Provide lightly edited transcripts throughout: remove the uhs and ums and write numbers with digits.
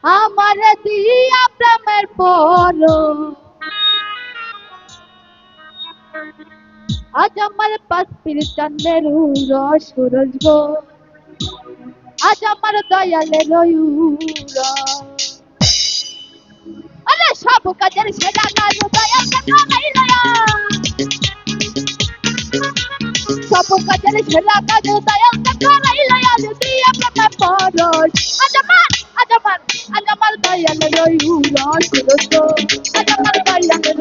আমার দিয়া প্রেমের পর আজ আমার পাশ চাঁদের সুরজ গো আজ আমার দয়ালের আরে সব কাজের সেরা কাজ দয়াল সব কাজের সেরা কাজ দয়াল আজ দিয়া প্রেমের পর আজ আমার দয়ালের সুরজ গো আজ আমার দয়ালের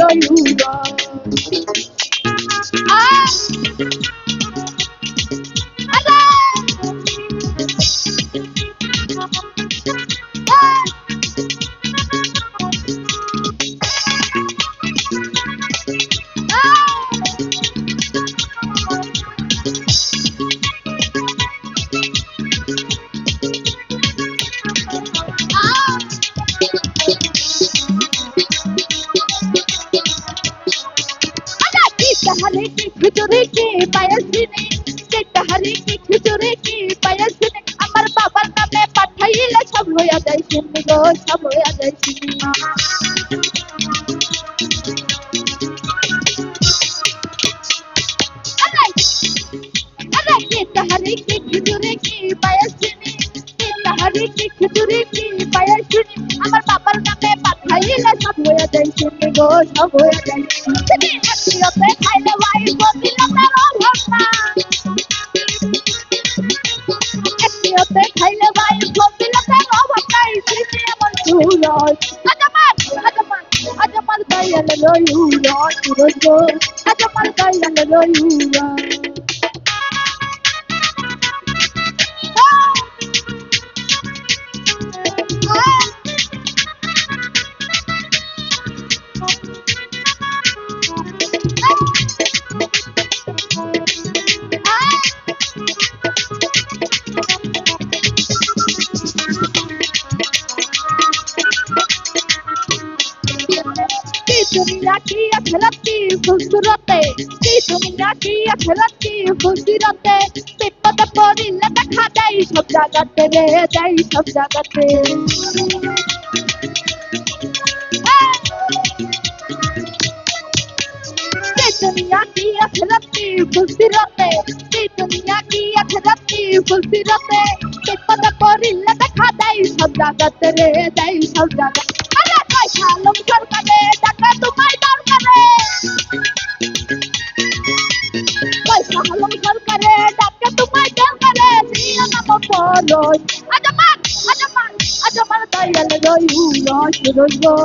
हरे की खिचड़ी की पायसनी हरे की खिचड़ी की पायसनी আমার বাবার নামে পাঠাইলে সব হইয়া যায় শুনি গো সব হইয়া যায় শুনি हरे की खिचड़ी की पायसनी हरे की खिचड़ी की पायसनी আমার বাবার নামে পাঠাইলে সব হইয়া যায় শুনি গো সব হইয়া যায় শুনি একটিতে খাইলে ভাই বদিলা তার ভরনা একটিতে খাইলে ভাই বদিলা তার ভরনা ইসে এমন সুরজ আজ আমার দয়াল রইউরা সুরজ গো আজ আমার দয়াল রইউরা दुनिया की अखलती खूबसूरते दुनिया की अखलती खूबसूरते विपद पड़िले দেখা যায় সব জায়গাতে রে যায় সব জায়গাতে दुनिया की अखलती खूबसूरते दुनिया की अखलती खूबसूरते विपद पड़िले দেখা যায় সব জায়গাতে রে যায় সব জায়গাতে আরে পয়সা লোক সরকারে টাকা তোমায় দরকারে পয়সা লোক সরকারে টাকা তোমায় দরকারে নিয়ে নাম পরশ আজ আমার দয়াল রইউরা সুরজ গো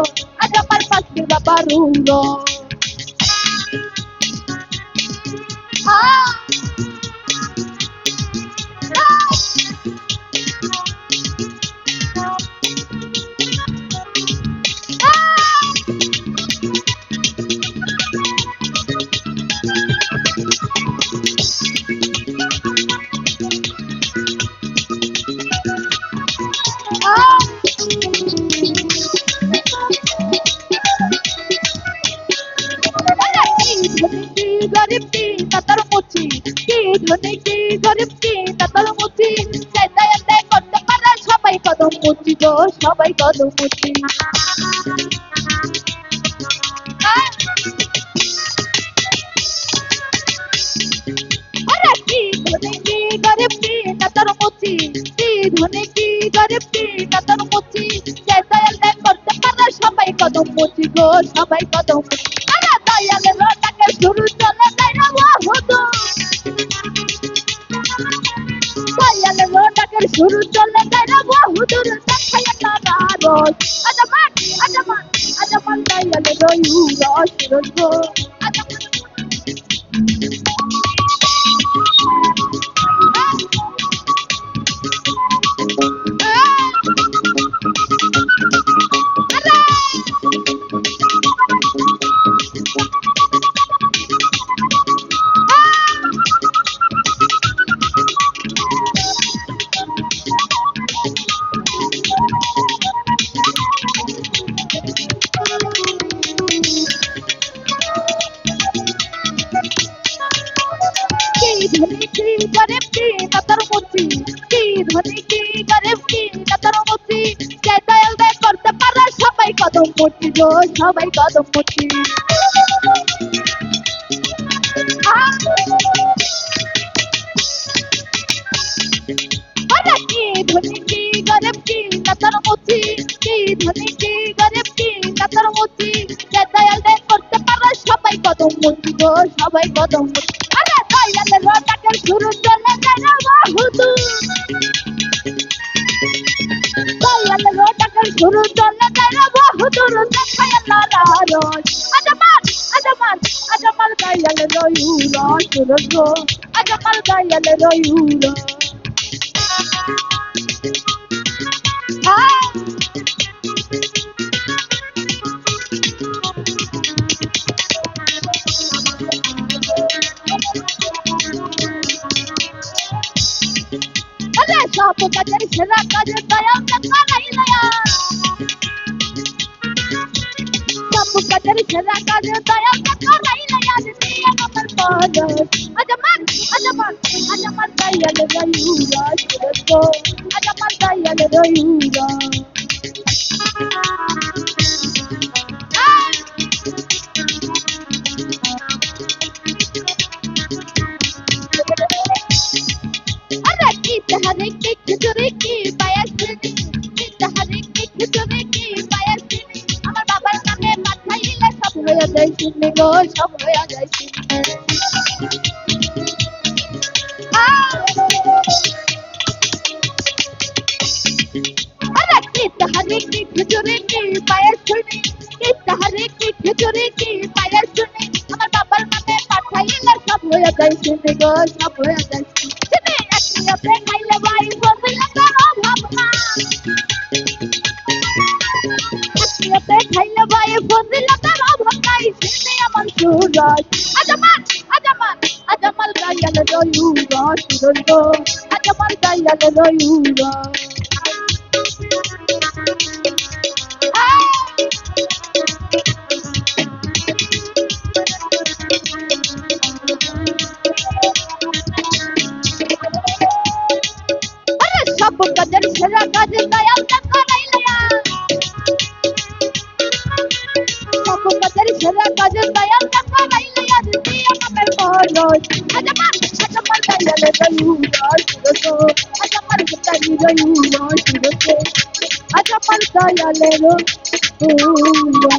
আজ আমার পাশে বাবারুরা गरीब की कतर मुची की धनी की गरीब की कतर मुची যেতে যেতে করতে পারে সবাই কদম মুচি গো সবাই কদম মুচি আরে কি ধনী কি গরিব কি কतर মুচি কি ধনী কি গরিব কি কतर মুচি যেতে যেতে করতে পারে সবাই কদম মুচি গো সবাই কদম মুচি আরে দয়ালের ডাকে শুরু চলে যায় না বহুদূর দয়ালের ডাকে শুরু চলে যায় না বহুদূর দেখায় তারা রোজ আজ আমার দয়ালের রইউরা সুরজ গো আজ धनी की गरीब की कतर मुची की धनी की गरीब की कतर मुची जय दयाल কদম মুচি গো সবাই কদম মুচি আরে কি ধনী কি গরিব কি নাতার মুচি কি ধনী কি গরিব কি নাতার মুচি যে দয়াল দেন করতে পারে সবাই কদম মুচি গো সবাই কদম মুচি আরে দয়ালের ডাকের শুরু চলে যায় না বাহুদুর দয়ালের ডাকের শুরু চলে যায় না বাহুদুর দেখায় লালারস আজমান আজমান আজমাল দয়াল রয়ুরা সুরজ আজমাল দয়াল রয়ুরা আরে সব কাজের সেরা কাজ দয়াল করাইলয়া সব কাজের সেরা কাজ দয়াল করাইলয়া দিদি আমার পাগল Ajman Ajman Ajman Dayal রয়ুরা Suraj Ajman Dayal রয়ুরা अरे की तहरे की खिचड़ी की पायसनी की तहरे की खिचड़ी की पायसनी আমার বাবার নামে পাঠাইলে সব হয়ে যায় শুনে গো সব হয়ে যায় শুনে अरे की तहरे की खिचड़ी की पायसनी की तहरे की खिचड़ी की पायसनी আমার বাবার নামে পাঠাইলে সব হয়ে যায় শুনে গো সব হয়ে যায় শুনে আপনি খাইলে ভাই বললে করো ভাবনা আপনি খাইলে ভাই বললে করো ভাবনা শুনে আমার সুরজ আজমান আজমান আজমাল দয়াল রয়ুরা সুরজ আজমাল দয়াল রয়ুরা সব কাজের সেরা কাজ দয়াল করাইলয়া সব কাজের সেরা কাজ দয়াল করাইলয়া দিদি আমার পাগল Ajman Ajman Dayal রয়ুরা Suraj Ajman Dayal রয়ুরা Suraj Ajman Dayal রয়ুরা